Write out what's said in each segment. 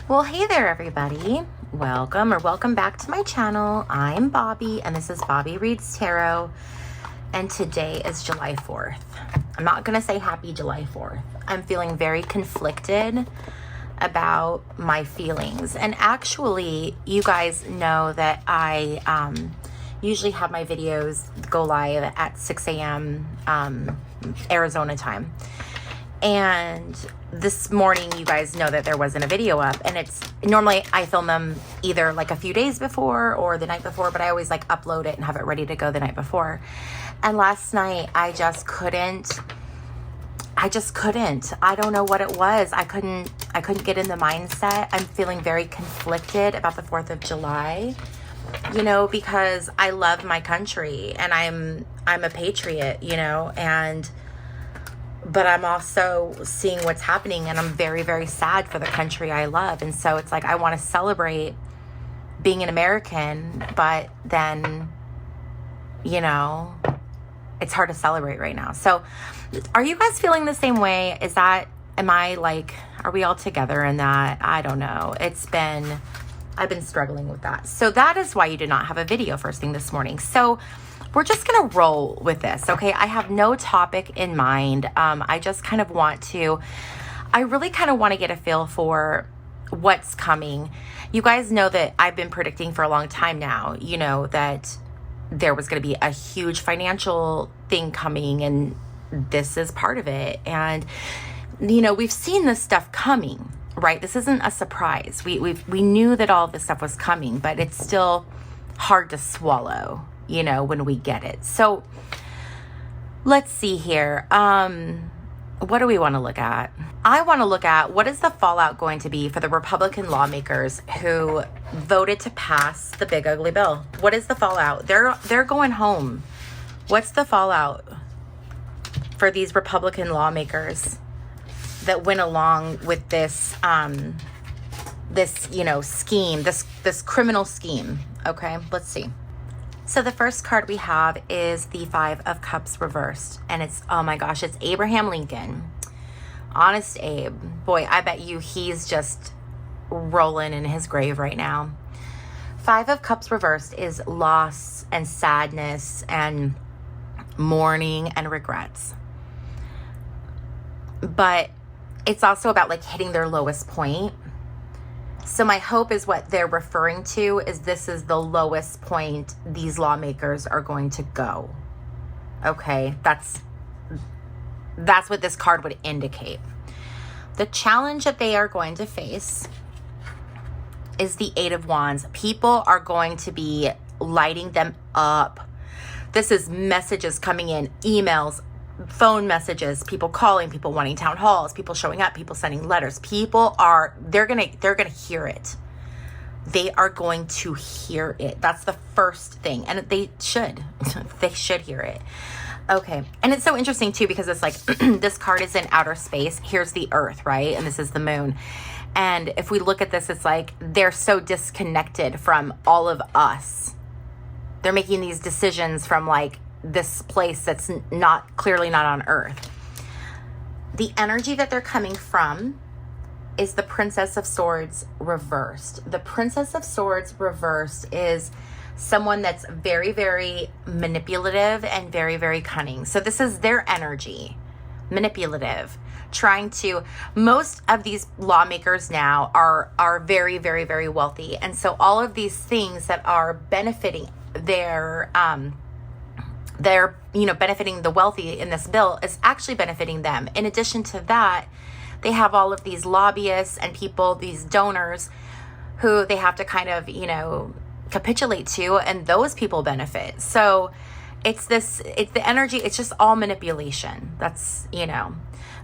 Well, hey there, everybody. Welcome back to my channel. I'm Bobbie, and this is Bobbie Reads Tarot, and today is July 4th. I'm not going to say happy July 4th. I'm feeling very conflicted about my feelings, and actually, you guys know that I usually have my videos go live at 6 a.m. Arizona time. And this morning, you guys know that there wasn't a video up, and it's normally I film them either like a few days before or the night before, but I always like upload it and have it ready to go the night before. And last night I just couldn't. I don't know what it was. I couldn't get in the mindset. I'm feeling very conflicted about the 4th of July, you know, because I love my country and I'm a patriot, you know, but I'm also seeing what's happening, and I'm very, very sad for the country I love. And so it's like, I want to celebrate being an American, but then, you know, it's hard to celebrate right now. So are you guys feeling the same way? Are we all together in that? I don't know. I've been struggling with that. So that is why you did not have a video first thing this morning. So we're just going to roll with this, okay? I have no topic in mind. I really kind of want to get a feel for what's coming. You guys know that I've been predicting for a long time now, you know, that there was going to be a huge financial thing coming, and this is part of it. And, you know, we've seen this stuff coming, right? This isn't a surprise. We knew that all this stuff was coming, but it's still hard to swallow, you know, when we get it. So let's see here. What do we want to look at? I want to look at what is the fallout going to be for the Republican lawmakers who voted to pass the big ugly bill. What is the fallout? They're going home. What's the fallout for these Republican lawmakers that went along with this you know, scheme, this criminal scheme? Okay, let's see. So the first card we have is the 5 of Cups reversed. And it's, oh my gosh, it's Abraham Lincoln. Honest Abe. Boy, I bet you he's just rolling in his grave right now. 5 of Cups reversed is loss and sadness and mourning and regrets. But it's also about like hitting their lowest point. So my hope is what they're referring to is this is the lowest point these lawmakers are going to go. Okay, that's what this card would indicate. The challenge that they are going to face is the 8 of Wands. People are going to be lighting them up. This is messages coming in, emails, phone messages, people calling, people wanting town halls, people showing up, people sending letters. They're gonna hear it. They are going to hear it. That's the first thing. And they should hear it. Okay. And it's so interesting too, because it's like, this card is in outer space. Here's the earth, right? And this is the moon. And if we look at this, it's like, they're so disconnected from all of us. They're making these decisions from like, this place that's clearly not on earth. The energy that they're coming from is the Princess of Swords reversed. The Princess of Swords reversed is someone that's very, very manipulative and very, very cunning. So this is their energy, manipulative, most of these lawmakers now are very, very, very wealthy. And so all of these things that are benefiting they're, you know, benefiting the wealthy in this bill is actually benefiting them. In addition to that, they have all of these lobbyists and people, these donors who they have to kind of, you know, capitulate to, and those people benefit. So it's the energy, it's just all manipulation. That's, you know,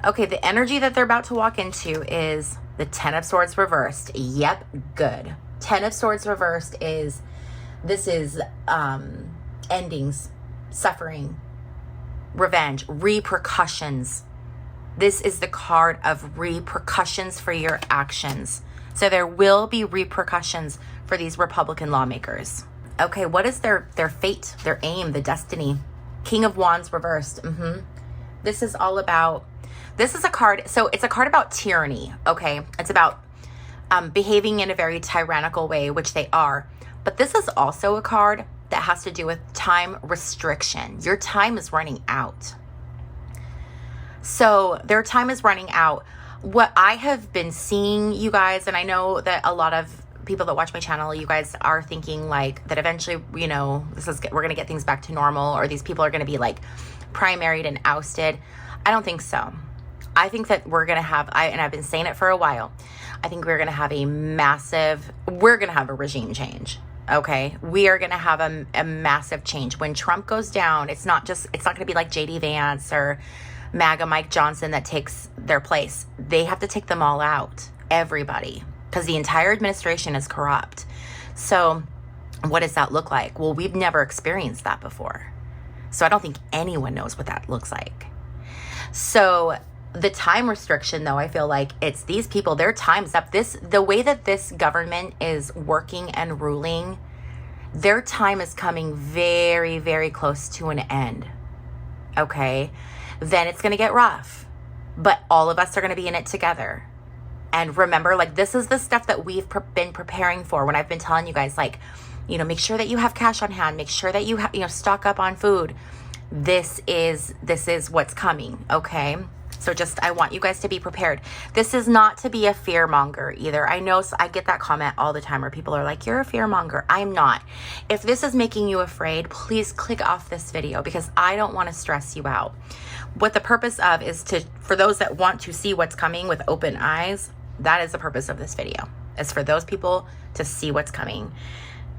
okay. The energy that they're about to walk into is the 10 of Swords reversed. Yep. Good. 10 of Swords reversed is endings, suffering, revenge, repercussions. This is the card of repercussions for your actions. So there will be repercussions for these Republican lawmakers. Okay, what is their fate, their aim, the destiny? King of Wands reversed. This is a card, so it's a card about tyranny, okay? It's about behaving in a very tyrannical way, which they are. But this is also a card that has to do with time restriction. Your time is running out. So their time is running out. What I have been seeing, you guys, and I know that a lot of people that watch my channel, you guys are thinking like that eventually, you know, we're going to get things back to normal, or these people are going to be like primaried and ousted. I don't think so. I think that we're going to have, and I've been saying it for a while, I think we're going to have we're going to have a regime change. Okay. We are going to have a massive change. When Trump goes down, it's not going to be like JD Vance or MAGA Mike Johnson that takes their place. They have to take them all out. Everybody. Because the entire administration is corrupt. So what does that look like? Well, we've never experienced that before. So I don't think anyone knows what that looks like. So the time restriction, though, I feel like it's these people, their time's up. The way that this government is working and ruling, their time is coming very, very close to an end. Okay? Then it's going to get rough. But all of us are going to be in it together. And remember, like, this is the stuff that we've been preparing for. When I've been telling you guys, like, you know, make sure that you have cash on hand. Make sure that you have, you know, stock up on food. This is what's coming, okay? So I want you guys to be prepared. This is not to be a fear monger either. I know I get that comment all the time where people are like, you're a fear monger. I'm not. If this is making you afraid, please click off this video because I don't want to stress you out. What the purpose of is for those that want to see what's coming with open eyes, that is the purpose of this video, is for those people to see what's coming.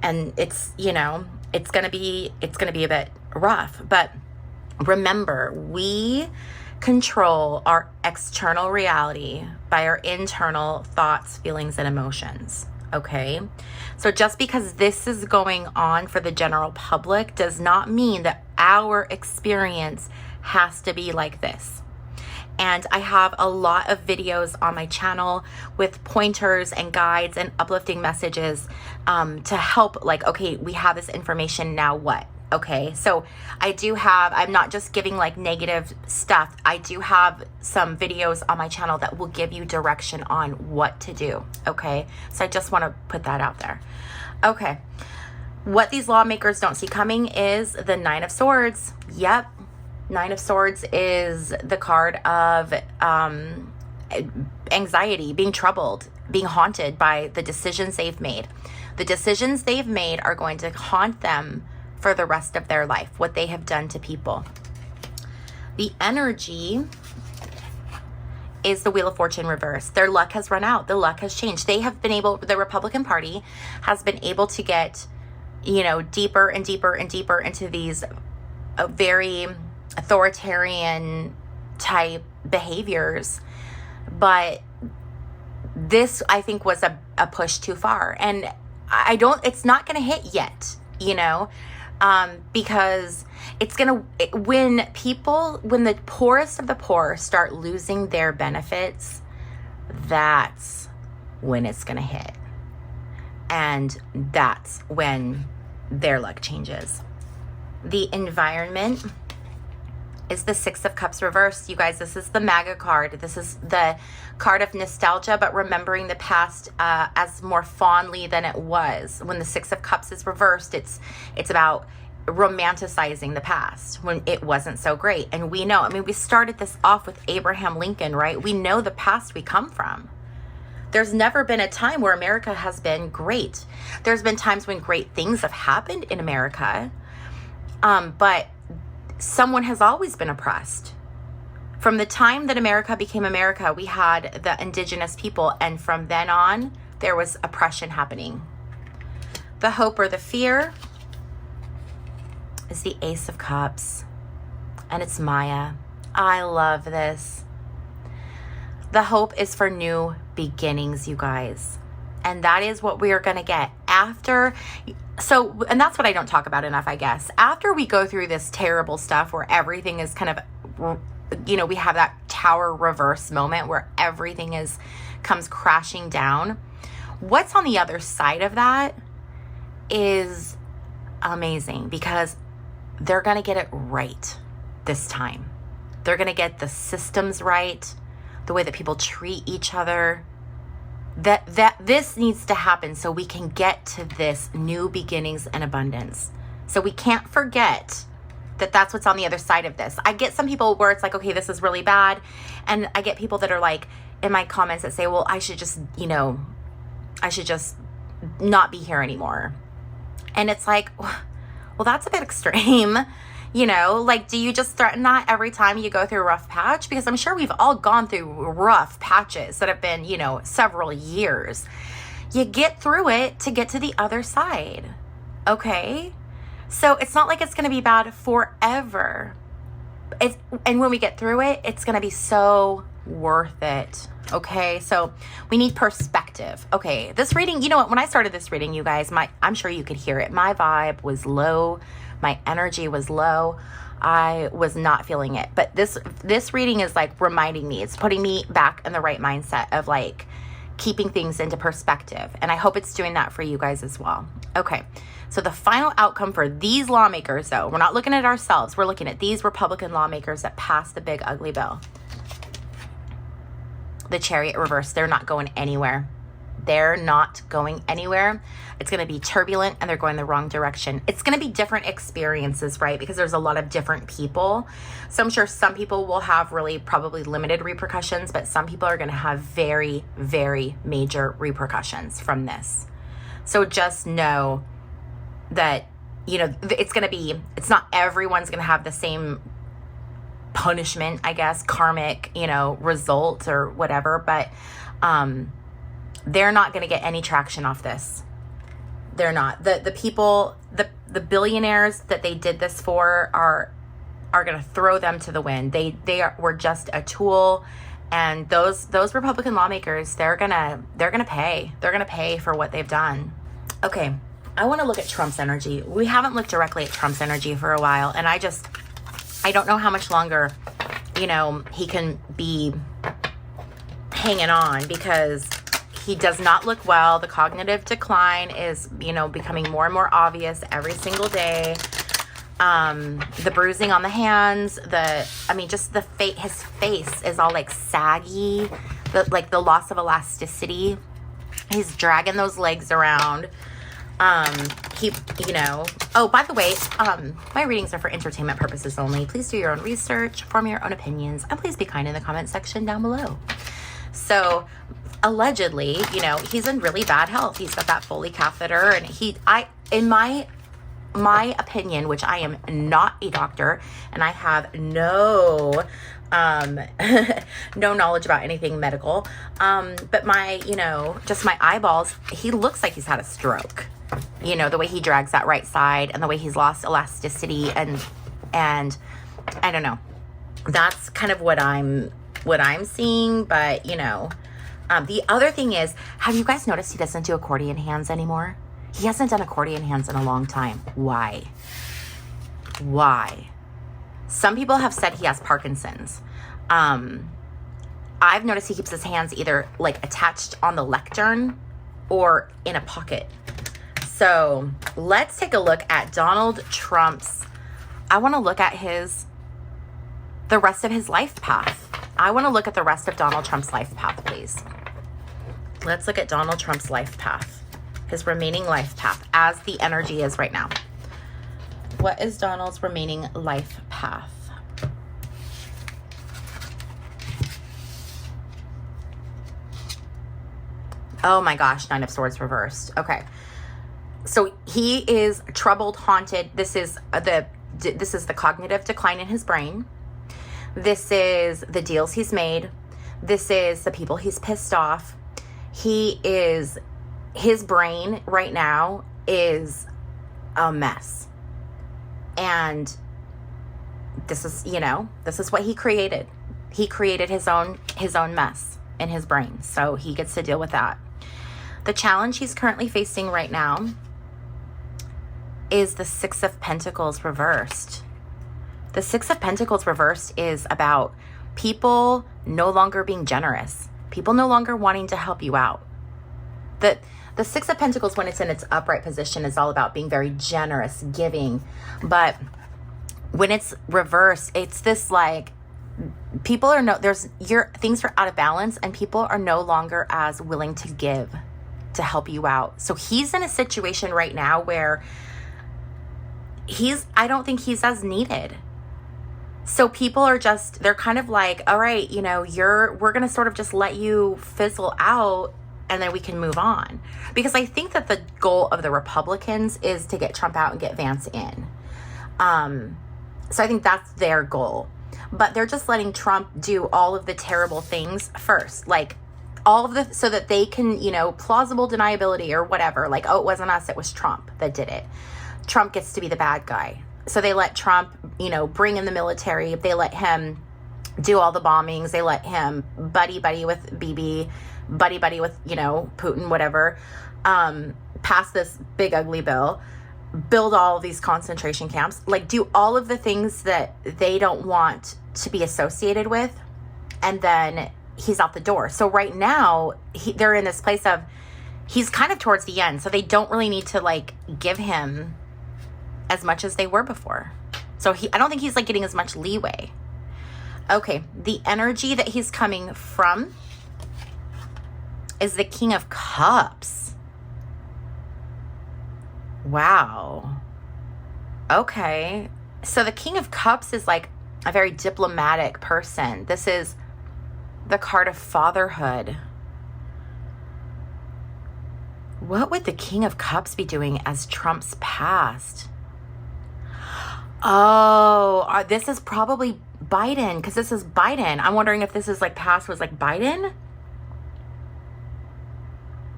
And it's, you know, it's going to be a bit rough, but remember, we control our external reality by our internal thoughts, feelings, and emotions. Okay. So just because this is going on for the general public does not mean that our experience has to be like this. And I have a lot of videos on my channel with pointers and guides and uplifting messages to help, like, okay, we have this information, now what? Okay, so I'm not just giving like negative stuff. I do have some videos on my channel that will give you direction on what to do. Okay, so I just want to put that out there. Okay, what these lawmakers don't see coming is the Nine of Swords. Yep. Nine of Swords is the card of anxiety, being troubled, being haunted by the decisions they've made. The decisions they've made are going to haunt them for the rest of their life, what they have done to people. The energy is the Wheel of Fortune reverse. Their luck has run out. The luck has changed. The Republican Party has been able to get, you know, deeper and deeper and deeper into these very authoritarian type behaviors. But this, I think, was a push too far. And it's not going to hit yet, you know, because when the poorest of the poor start losing their benefits, that's when it's going to hit. And that's when their luck changes. The environment is the Six of Cups reversed. You guys, this is the MAGA card. This is the card of nostalgia, but remembering the past as more fondly than it was. When the Six of Cups is reversed, it's about romanticizing the past when it wasn't so great. And we know, I mean, we started this off with Abraham Lincoln, right? We know the past we come from. There's never been a time where America has been great. There's been times when great things have happened in America, but someone has always been oppressed. From the time that America became America, we had the indigenous people, and from then on, there was oppression happening. The hope or the fear is the Ace of Cups, and it's Maya. I love this. The hope is for new beginnings, you guys. And that is what we are going to get after. So, and that's what I don't talk about enough, I guess. After we go through this terrible stuff where everything is kind of, you know, we have that tower reverse moment where everything comes crashing down. What's on the other side of that is amazing, because they're going to get it right this time. They're going to get the systems right, the way that people treat each other. that this needs to happen so we can get to this new beginnings and abundance. So we can't forget that that's what's on the other side of this. I get some people where it's like, okay, this is really bad. And I get people that are like in my comments that say, well, I should just, I should just not be here anymore. And it's like, well, that's a bit extreme. Like, do you just threaten that every time you go through a rough patch? Because I'm sure we've all gone through rough patches that have been, several years. You get through it to get to the other side. Okay? So it's not like it's going to be bad forever. And when we get through it, it's going to be so worth it. Okay? So we need perspective. Okay. This reading, you know what? When I started this reading, you guys, I'm sure you could hear it. My vibe was low. My energy was low. I was not feeling it. But this reading is like reminding me, it's putting me back in the right mindset of like keeping things into perspective. And I hope it's doing that for you guys as well. Okay. So the final outcome for these lawmakers, though, we're not looking at ourselves. We're looking at these Republican lawmakers that passed the big ugly bill. The Chariot reverse, they're not going anywhere. They're not going anywhere. It's going to be turbulent and they're going the wrong direction. It's going to be different experiences, right? Because there's a lot of different people. So I'm sure some people will have really probably limited repercussions, but some people are going to have very, very major repercussions from this. So just know that, it's not everyone's going to have the same punishment, I guess, karmic, result or whatever, but, they're not going to get any traction off this. They're not. The people, the billionaires that they did this for are going to throw them to the wind. Were just a tool, and those Republican lawmakers, they're going to pay. They're going to pay for what they've done. Okay. I want to look at Trump's energy. We haven't looked directly at Trump's energy for a while, and I don't know how much longer, he can be hanging on, because he does not look well. The cognitive decline is, becoming more and more obvious every single day. The bruising on the hands, his face is all like saggy, the loss of elasticity. He's dragging those legs around. Oh, by the way, my readings are for entertainment purposes only. Please do your own research, form your own opinions, and please be kind in the comment section down below. So, allegedly, he's in really bad health. He's got that Foley catheter, and in my opinion, which I am not a doctor, and I have no knowledge about anything medical, but just my eyeballs, he looks like he's had a stroke. The way he drags that right side and the way he's lost elasticity, and I don't know. That's kind of what I'm seeing, but the other thing is, have you guys noticed he doesn't do accordion hands anymore? He hasn't done accordion hands in a long time. Why? Some people have said he has Parkinson's. I've noticed he keeps his hands either like attached on the lectern or in a pocket. So let's take a look at Donald Trump's, I want to look at the rest of his life path. I want to look at the rest of Donald Trump's life path, please. Let's look at Donald Trump's life path, his remaining life path, as the energy is right now. What is Donald's remaining life path? Oh my gosh, Nine of Swords reversed. Okay. So he is troubled, haunted. This is the cognitive decline in his brain. This is the deals he's made. This is the people he's pissed off. His brain right now is a mess. And this is what he created. He created his own mess in his brain. So he gets to deal with that. The challenge he's currently facing right now is the Six of Pentacles reversed. The Six of Pentacles reversed is about people no longer being generous. People no longer wanting to help you out. The Six of Pentacles, when it's in its upright position, is all about being very generous, giving. But when it's reversed, it's this like People are things are out of balance, and people are no longer as willing to give to help you out. So he's in a situation right now where I don't think he's as needed. So people are they're kind of like, all right, we're going to sort of just let you fizzle out, and then we can move on. Because I think that the goal of the Republicans is to get Trump out and get Vance in. So I think that's their goal. But they're just letting Trump do all of the terrible things first. Like, so that they can, plausible deniability or whatever. Like, oh, it wasn't us, it was Trump that did it. Trump gets to be the bad guy. So they let Trump, bring in the military. They let him do all the bombings. They let him buddy with Bibi, buddy with, Putin, whatever. Pass this big ugly bill. Build all of these concentration camps. Like, do all of the things that they don't want to be associated with. And then he's out the door. So right now, they're in this place of, he's kind of towards the end. So they don't really need to, give him as much as they were before. So I don't think he's getting as much leeway. Okay, the energy that he's coming from is the King of Cups. Wow. Okay. So the King of Cups is a very diplomatic person. This is the card of fatherhood. What would the King of Cups be doing as Trump's past? Oh, this is probably Biden, because this is Biden. I'm wondering if this is past was Biden.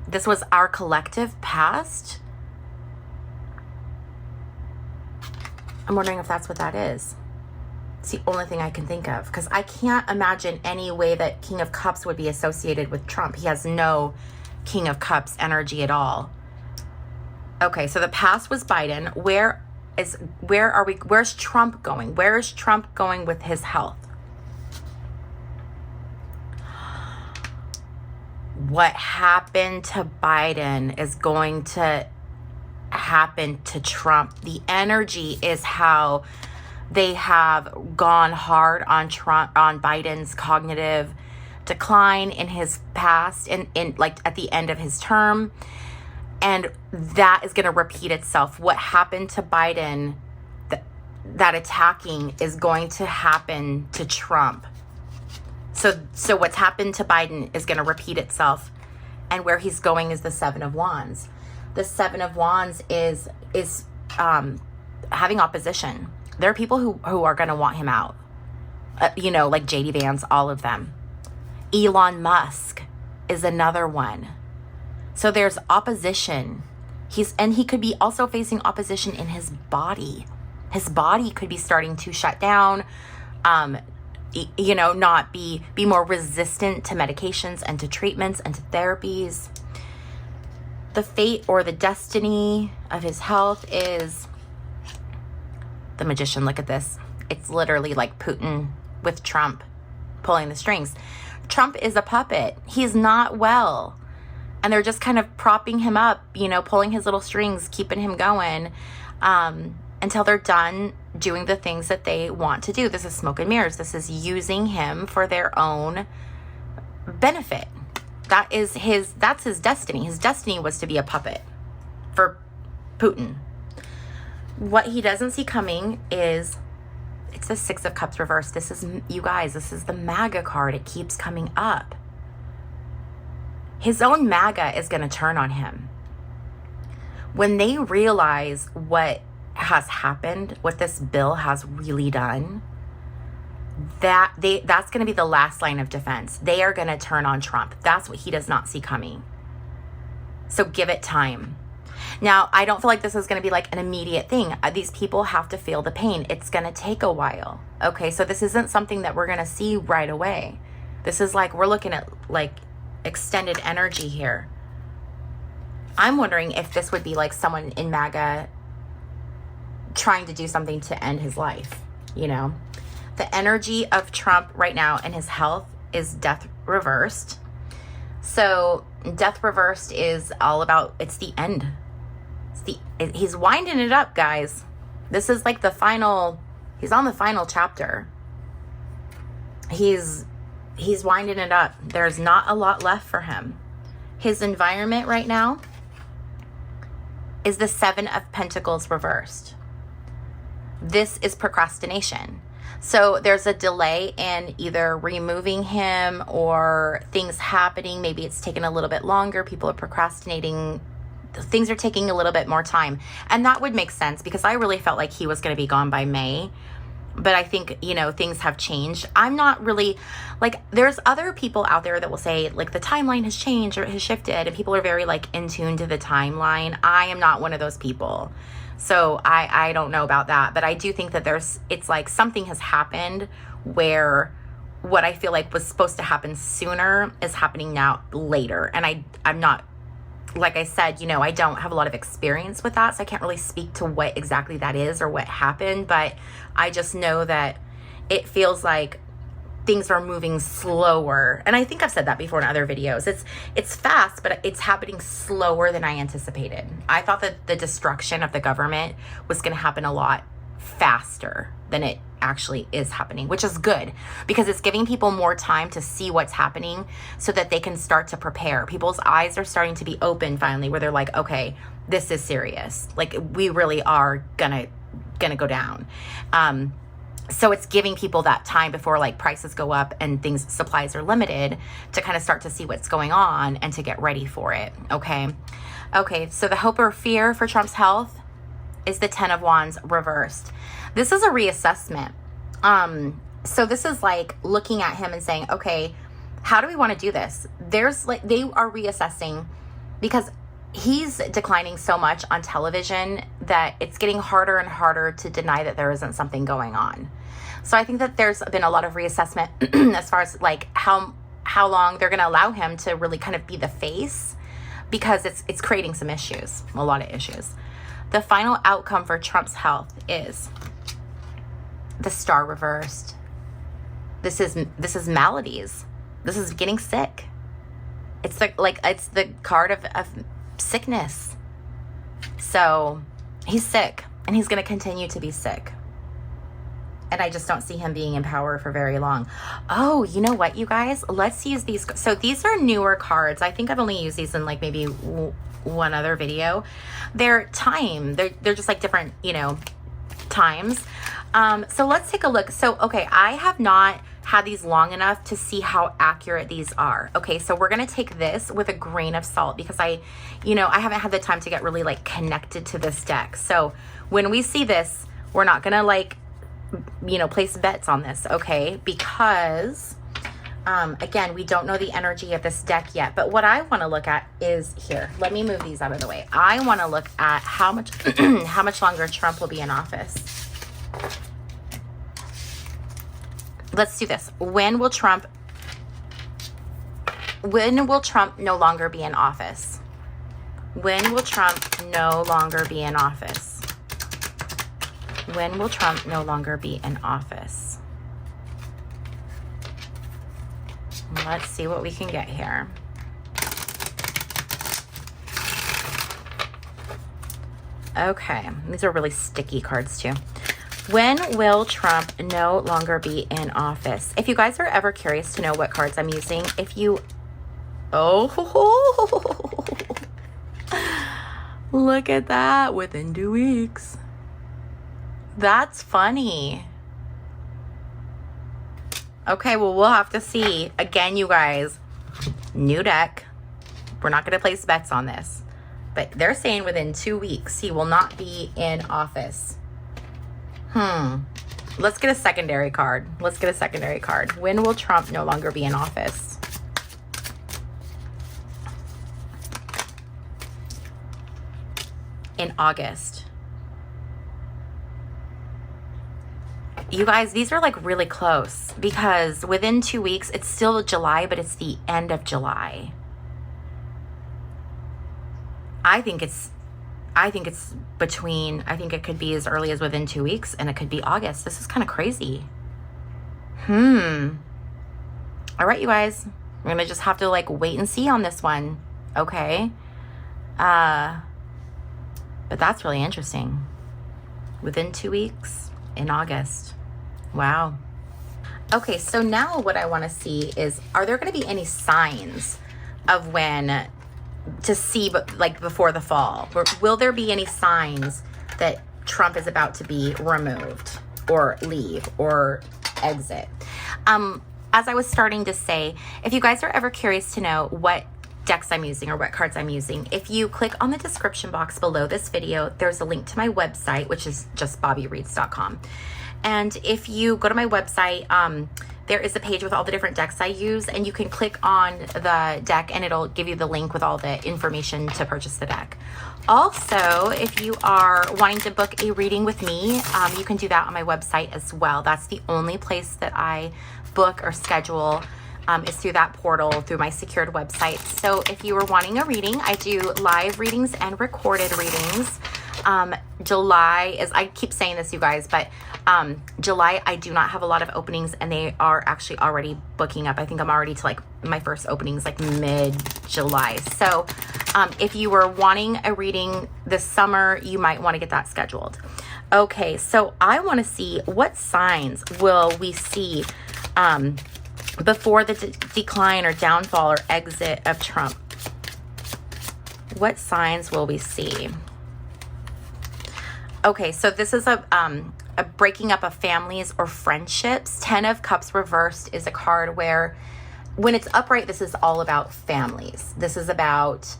This was our collective past. I'm wondering if that's what that is. It's the only thing I can think of, because I can't imagine any way that King of Cups would be associated with Trump. He has no King of Cups energy at all. Okay, so the past was Biden. Where's Trump going? Where is Trump going with his health? What happened to Biden is going to happen to Trump. The energy is how they have gone hard on Biden's cognitive decline in his past, in at the end of his term. And that is going to repeat itself. What happened to Biden, that attacking, is going to happen to Trump. So what's happened to Biden is going to repeat itself. And where he's going is the Seven of Wands. The Seven of Wands is having opposition. There are people who are going to want him out. Like JD Vance, all of them. Elon Musk is another one. So there's opposition. He could be also facing opposition in his body. His body could be starting to shut down, not be more resistant to medications and to treatments and to therapies. The fate or the destiny of his health is the Magician. Look at this. It's literally like Putin with Trump pulling the strings. Trump is a puppet. He's not well. And they're just kind of propping him up, pulling his little strings, keeping him going until they're done doing the things that they want to do. This is smoke and mirrors. This is using him for their own benefit. That's his destiny. His destiny was to be a puppet for Putin. What he doesn't see coming is, it's the Six of Cups reversed. This is, you guys, this is the MAGA card. It keeps coming up. His own MAGA is going to turn on him. When they realize what has happened, what this bill has really done, that's going to be the last line of defense. They are going to turn on Trump. That's what he does not see coming. So give it time. Now, I don't feel like this is going to be an immediate thing. These people have to feel the pain. It's going to take a while. Okay, so this isn't something that we're going to see right away. This is we're looking at extended energy here. I'm wondering if this would be someone in MAGA trying to do something to end his life, The energy of Trump right now and his health is death reversed. So death reversed is all about, it's the end. He's winding it up, guys. This is the final, he's on the final chapter. He's winding it up. There's not a lot left for him. His environment right now is the Seven of Pentacles reversed. This is procrastination. So there's a delay in either removing him or things happening. Maybe it's taken a little bit longer. People are procrastinating. Things are taking a little bit more time. And that would make sense because I really felt like he was going to be gone by May. But I think, you know, things have changed. I'm not really, like, there's other people out there that will say, like, the timeline has changed or has shifted. And people are very, like, in tune to the timeline. I am not one of those people. So I don't know about that. But I do think that it's like something has happened where what I feel like was supposed to happen sooner is happening now later. And I'm not, like I said, you know, I don't have a lot of experience with that, so I can't really speak to what exactly that is or what happened, but I just know that it feels like things are moving slower. And I think I've said that before in other videos. It's fast, but it's happening slower than I anticipated. I thought that the destruction of the government was going to happen a lot faster than it actually is happening, which is good because it's giving people more time to see what's happening so that they can start to prepare. People's eyes are starting to be open finally, where they're like, okay, this is serious. Like, we really are gonna go down. So it's giving people that time before, like, prices go up and supplies are limited, to kind of start to see what's going on and to get ready for it. Okay. So the hope or fear for Trump's health is the Ten of Wands reversed. This is a reassessment. So this is like looking at him and saying, okay, how do we want to do this? They are reassessing because he's declining so much on television that it's getting harder and harder to deny that there isn't something going on. So I think that there's been a lot of reassessment as far as like how long they're going to allow him to really kind of be the face, because it's creating some issues, a lot of issues. The final outcome for Trump's health is the Star reversed. This is maladies. This is getting sick. It's the card of sickness. So he's sick and he's going to continue to be sick. And I just don't see him being in power for very long. Oh, you know what, you guys? Let's use these. So these are newer cards. I think I've only used these in like maybe one other video. They're time. They're just like different, you know, times. So let's take a look. So, okay, I have not had these long enough to see how accurate these are. Okay, so we're going to take this with a grain of salt because I haven't had the time to get really like connected to this deck. So when we see this, we're not going to like, you know, place bets on this, okay? Because, again, we don't know the energy of this deck yet. But what I want to look at is here. Let me move these out of the way. I want to look at how much, how much longer Trump will be in office. Let's do this. When will Trump no longer be in office? When will Trump no longer be in office? When will Trump no longer be in office? Let's see what we can get here. Okay, these are really sticky cards too. When will Trump no longer be in office? If you guys are ever curious to know what cards I'm using, look at that, within 2 weeks. That's funny. Okay, well, we'll have to see. Again, you guys, new deck. We're not going to place bets on this. But they're saying within 2 weeks he will not be in office. Let's get a secondary card. When will Trump no longer be in office? In August. You guys, these are like really close because within 2 weeks, it's still July, but it's the end of July. I think it could be as early as within 2 weeks, and it could be August. This is kind of crazy. All right, you guys, we're going to just have to like wait and see on this one. Okay. But that's really interesting. Within 2 weeks in August. Wow. Okay, so now what I want to see is, are there going to be any signs of when to see, but like before the fall? Will there be any signs that Trump is about to be removed or leave or exit? As I was starting to say, if you guys are ever curious to know what decks I'm using or what cards I'm using, if you click on the description box below this video, there's a link to my website, which is just bobbiereads.com. And if you go to my website, there is a page with all the different decks I use, and you can click on the deck and it'll give you the link with all the information to purchase the deck. Also, if you are wanting to book a reading with me, you can do that on my website as well. That's the only place that I book or schedule, is through that portal, through my secured website. So if you are wanting a reading, I do live readings and recorded readings. July is, I keep saying this, you guys, but July, I do not have a lot of openings, and they are actually already booking up. I think I'm already to like my first openings like mid-July. So if you were wanting a reading this summer, you might want to get that scheduled. Okay, so I want to see what signs will we see before the decline or downfall or exit of Trump. What signs will we see? Okay, so this is a breaking up of families or friendships. 10 of Cups reversed is a card where when it's upright, this is all about families. This is about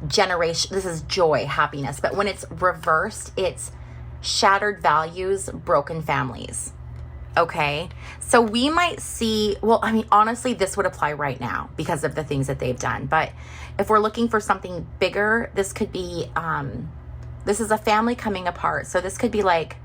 generation. This is joy, happiness. But when it's reversed, it's shattered values, broken families. Okay, so we might see, well, I mean, honestly, this would apply right now because of the things that they've done. But if we're looking for something bigger, this could be, this is a family coming apart. So this could be like,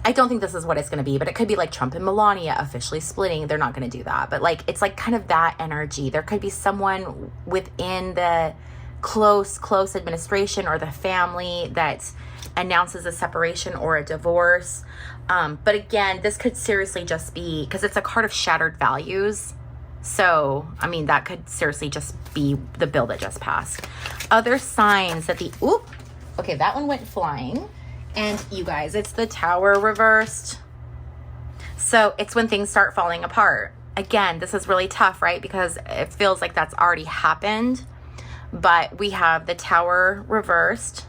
I don't think this is what it's going to be, but it could be like Trump and Melania officially splitting. They're not going to do that. But like, it's like kind of that energy. There could be someone within the close administration or the family that announces a separation or a divorce. But again, this could seriously just be, because it's a card of shattered values. So, I mean, that could seriously just be the bill that just passed. Other signs that okay, that one went flying. And you guys, it's the Tower reversed. So it's when things start falling apart. Again, this is really tough, right? Because it feels like that's already happened. But we have the Tower reversed.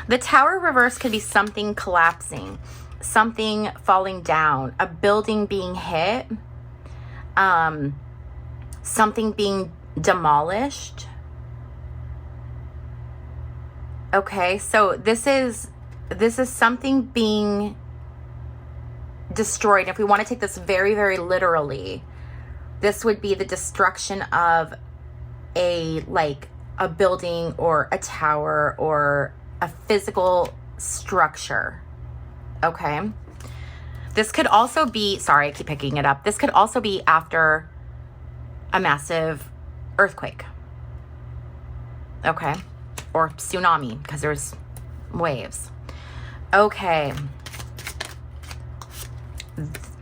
The Tower reversed could be something collapsing, something falling down, a building being hit, something being demolished. Okay, so this is something being destroyed. If we want to take this very, very literally, this would be the destruction of a building or a tower or a physical structure. Okay. This could also be, sorry, I keep picking it up. This could also be after a massive earthquake. Okay. Or tsunami, because there's waves. Okay.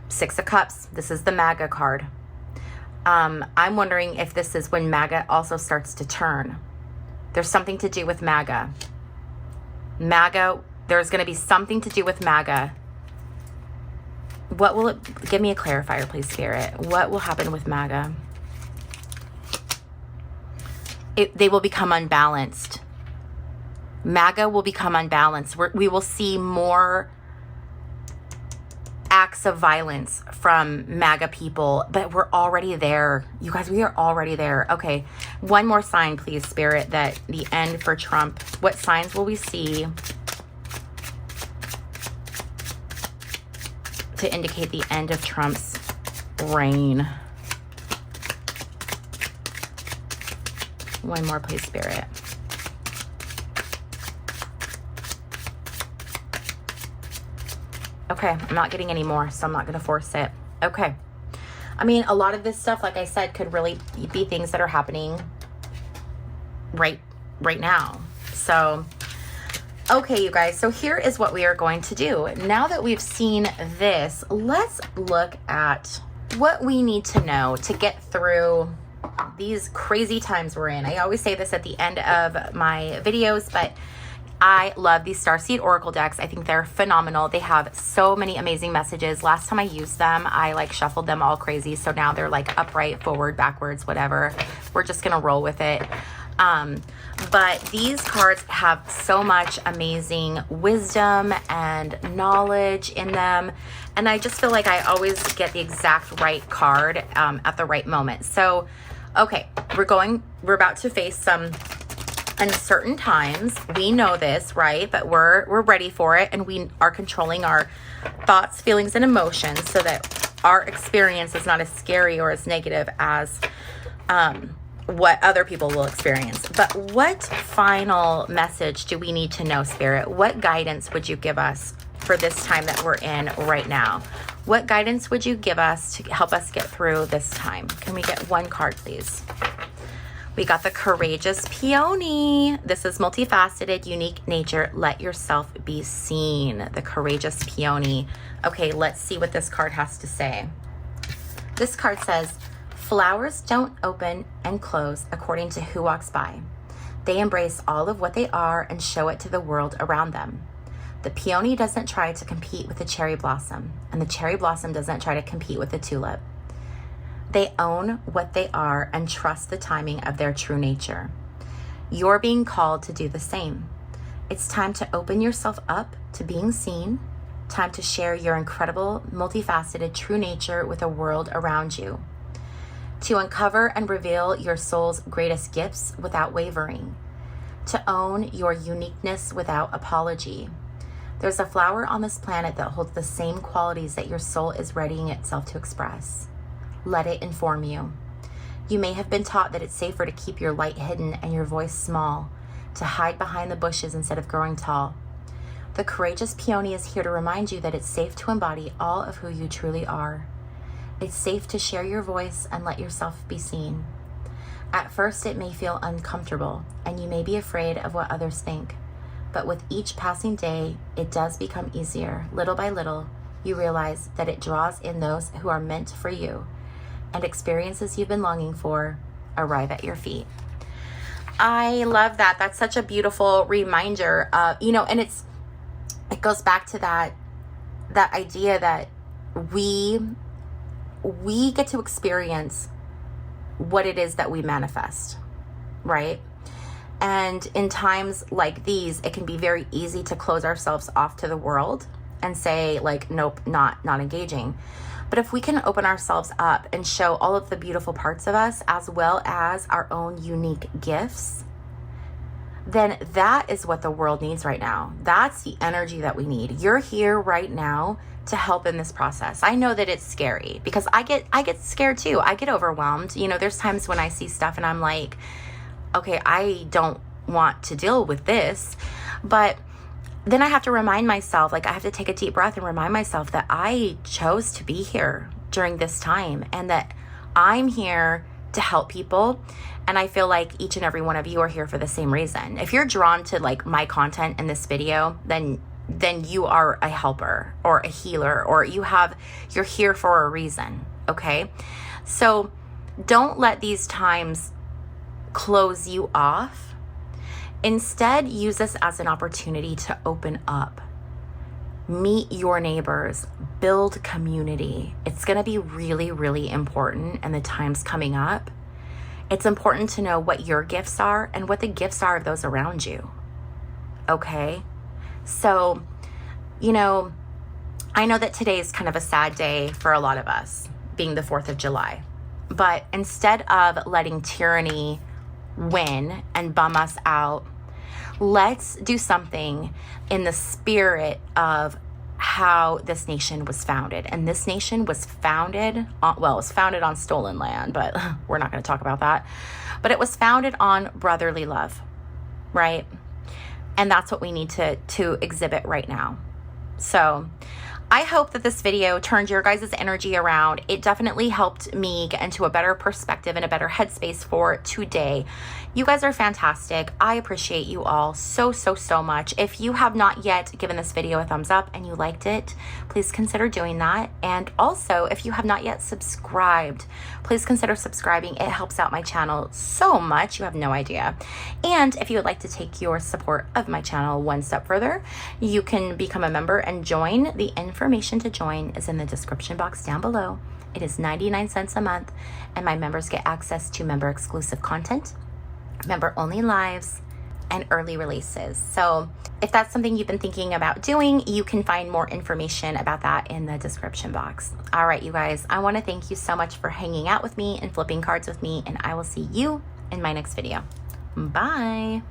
6 of Cups. This is the MAGA card. I'm wondering if this is when MAGA also starts to turn. There's something to do with MAGA. There's going to be something to do with MAGA. What will it, give me a clarifier, please, Spirit. What will happen with MAGA? They will become unbalanced. MAGA will become unbalanced. We will see more acts of violence from MAGA people, but we're already there. You guys, we are already there. Okay, one more sign, please, Spirit, that the end for Trump. What signs will we see to indicate the end of Trump's reign? One more, please, Spirit. Okay, I'm not getting any more, so I'm not going to force it. Okay. I mean, a lot of this stuff, like I said, could really be things that are happening right now. So, okay, you guys. So here is what we are going to do. Now that we've seen this, let's look at what we need to know to get through these crazy times we're in. I always say this at the end of my videos, but I love these Starseed Oracle decks. I think they're phenomenal. They have so many amazing messages. Last time I used them, I like shuffled them all crazy. So now they're like upright, forward, backwards, whatever. We're just going to roll with it. But these cards have so much amazing wisdom and knowledge in them. And I just feel like I always get the exact right card at the right moment. So, okay, we're about to face some uncertain times. We know this, right? But we're ready for it, and we are controlling our thoughts, feelings, and emotions so that our experience is not as scary or as negative as what other people will experience. But what final message do we need to know, Spirit? What guidance would you give us for this time that we're in right now? What guidance would you give us to help us get through this time? Can we get one card, please? We got the Courageous Peony. This is multifaceted, unique nature. Let yourself be seen. The Courageous Peony. Okay, let's see what this card has to say. This card says, flowers don't open and close according to who walks by. They embrace all of what they are and show it to the world around them. The peony doesn't try to compete with the cherry blossom, and the cherry blossom doesn't try to compete with the tulip. They own what they are and trust the timing of their true nature. You're being called to do the same. It's time to open yourself up to being seen, time to share your incredible, multifaceted true nature with the world around you, to uncover and reveal your soul's greatest gifts without wavering, to own your uniqueness without apology. There's a flower on this planet that holds the same qualities that your soul is readying itself to express. Let it inform you. You may have been taught that it's safer to keep your light hidden and your voice small, to hide behind the bushes instead of growing tall. The Courageous Peony is here to remind you that it's safe to embody all of who you truly are. It's safe to share your voice and let yourself be seen. At first, it may feel uncomfortable, and you may be afraid of what others think. But with each passing day, it does become easier. Little by little, you realize that it draws in those who are meant for you, and experiences you've been longing for arrive at your feet. I love that. That's such a beautiful reminder of, and it goes back to that idea that we get to experience what it is that we manifest, right? And in times like these, it can be very easy to close ourselves off to the world and say like, nope, not engaging. But if we can open ourselves up and show all of the beautiful parts of us as well as our own unique gifts, then that is what the world needs right now. That's the energy that we need. You're here right now to help in this process. I know that it's scary because I get scared too. I get overwhelmed. There's times when I see stuff and I'm like, okay, I don't want to deal with this. But then I have to remind myself, I have to take a deep breath and remind myself that I chose to be here during this time and that I'm here to help people. And I feel like each and every one of you are here for the same reason. If you're drawn to my content in this video, then you are a helper or a healer, or you're here for a reason. Okay. So don't let these times close you off. Instead, use this as an opportunity to open up, meet your neighbors, build community. It's going to be really, really important in the times coming up. It's important to know what your gifts are and what the gifts are of those around you. Okay? So, I know that today is kind of a sad day for a lot of us, being the 4th of July. But instead of letting tyranny win and bum us out, let's do something in the spirit of how this nation was founded. And this nation was founded on stolen land, but we're not going to talk about that. But it was founded on brotherly love, right? And that's what we need to exhibit right now. So I hope that this video turned your guys' energy around. It definitely helped me get into a better perspective and a better headspace for today. You guys are fantastic. I appreciate you all so much. If you have not yet given this video a thumbs up and you liked it, please consider doing that. And also, if you have not yet subscribed, please consider subscribing. It helps out my channel so much. You have no idea. And if you would like to take your support of my channel one step further, you can become a member and join. The information to join is in the description box down below. It is 99 cents a month, and my members get access to member exclusive content, member only lives, and early releases. So if that's something you've been thinking about doing, you can find more information about that in the description box. All right, you guys, I want to thank you so much for hanging out with me and flipping cards with me, and I will see you in my next video. Bye.